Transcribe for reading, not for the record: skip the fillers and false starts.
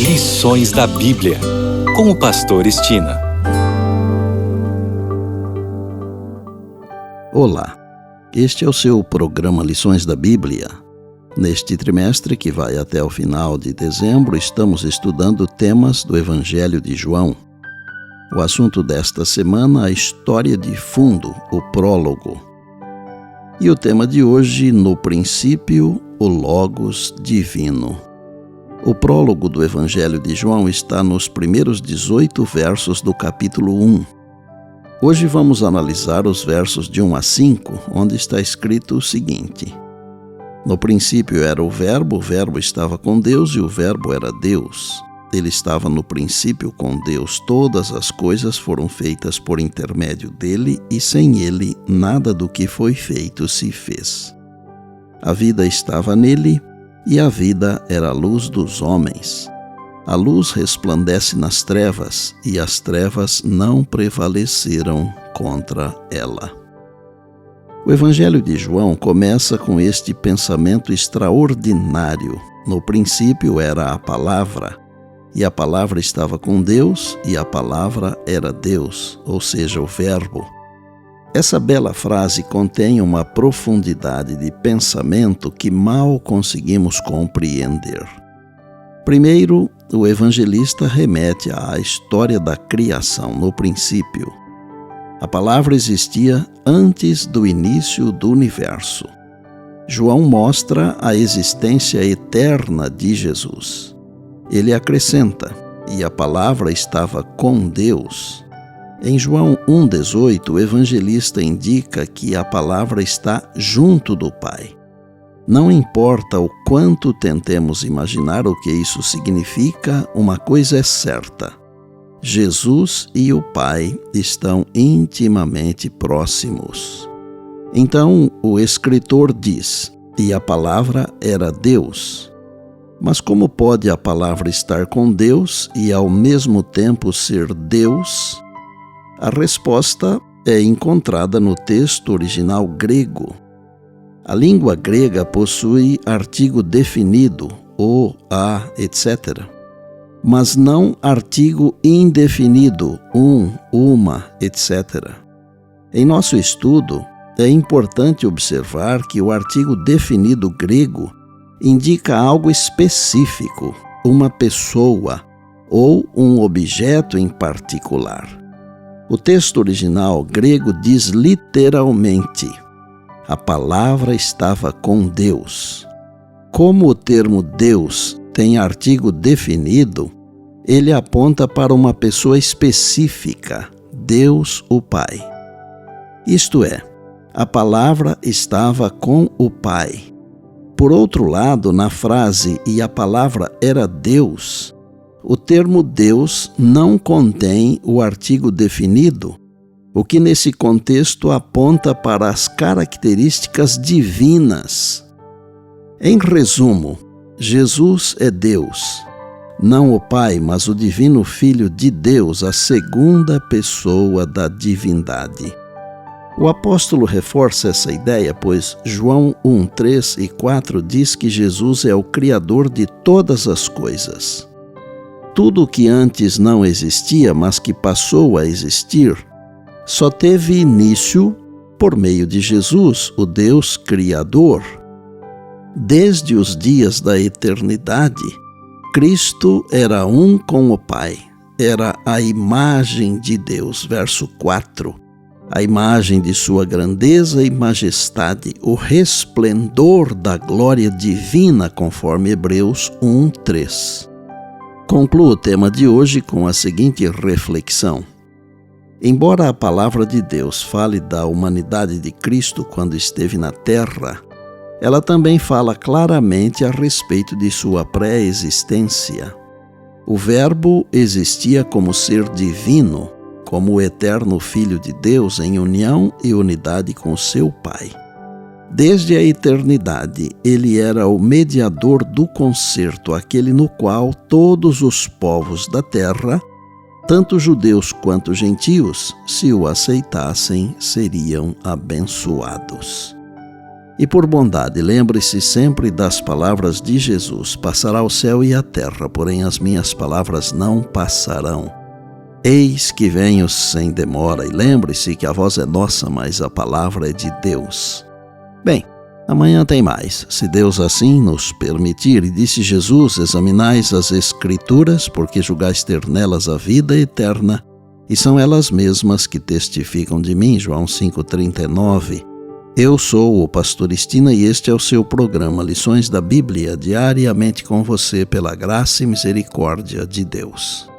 Lições da Bíblia, com o pastor Estina. Olá, este é o seu programa Lições da Bíblia. Neste trimestre, que vai até o final de dezembro, estamos estudando temas do Evangelho de João. O assunto desta semana, a história de fundo, o prólogo. E o tema de hoje, no princípio, o Logos divino. O prólogo do Evangelho de João está nos primeiros 18 versos do capítulo 1. Hoje vamos analisar os versos de 1 a 5, onde está escrito o seguinte: No princípio era o Verbo estava com Deus e o Verbo era Deus. Ele estava no princípio com Deus. Todas as coisas foram feitas por intermédio dele e sem ele nada do que foi feito se fez. A vida estava nele e a vida era a luz dos homens. A luz resplandece nas trevas e as trevas não prevaleceram contra ela. O Evangelho de João começa com este pensamento extraordinário. No princípio era a palavra, e a palavra estava com Deus, e a palavra era Deus, ou seja, o Verbo. Essa bela frase contém uma profundidade de pensamento que mal conseguimos compreender. Primeiro, o evangelista remete à história da criação no princípio. A palavra existia antes do início do universo. João mostra a existência eterna de Jesus. Ele acrescenta, e a palavra estava com Deus. Em João 1,18, o evangelista indica que a palavra está junto do Pai. Não importa o quanto tentemos imaginar o que isso significa, uma coisa é certa: Jesus e o Pai estão intimamente próximos. Então, o escritor diz, e a palavra era Deus. Mas como pode a palavra estar com Deus e ao mesmo tempo ser Deus? A resposta é encontrada no texto original grego. A língua grega possui artigo definido, o, a, etc., mas não artigo indefinido, uma, etc. Em nosso estudo, é importante observar que o artigo definido grego indica algo específico, uma pessoa ou um objeto em particular. O texto original grego diz literalmente: a palavra estava com Deus. Como o termo Deus tem artigo definido, ele aponta para uma pessoa específica, Deus o Pai. Isto é, a palavra estava com o Pai. Por outro lado, na frase "e a palavra era Deus", o termo Deus não contém o artigo definido, o que nesse contexto aponta para as características divinas. Em resumo, Jesus é Deus, não o Pai, mas o divino Filho de Deus, a segunda pessoa da divindade. O apóstolo reforça essa ideia, pois João 1, 3 e 4 diz que Jesus é o Criador de todas as coisas. Tudo o que antes não existia, mas que passou a existir, só teve início por meio de Jesus, o Deus Criador. Desde os dias da eternidade, Cristo era um com o Pai, era a imagem de Deus, verso 4. A imagem de sua grandeza e majestade, o resplendor da glória divina, conforme Hebreus 1, 3. Concluo o tema de hoje com a seguinte reflexão. Embora a palavra de Deus fale da humanidade de Cristo quando esteve na terra, ela também fala claramente a respeito de sua pré-existência. O Verbo existia como ser divino, como o eterno Filho de Deus em união e unidade com seu Pai. Desde a eternidade, ele era o mediador do concerto, aquele no qual todos os povos da terra, tanto judeus quanto gentios, se o aceitassem, seriam abençoados. E por bondade, lembre-se sempre das palavras de Jesus: passará o céu e a terra, porém as minhas palavras não passarão. Eis que venho sem demora, e lembre-se que a voz é nossa, mas a palavra é de Deus. Bem, amanhã tem mais, se Deus assim nos permitir. E disse Jesus: examinais as Escrituras, porque julgais ter nelas a vida eterna, e são elas mesmas que testificam de mim. João 5,39. Eu sou o Pastor Estina e este é o seu programa Lições da Bíblia, diariamente com você pela graça e misericórdia de Deus.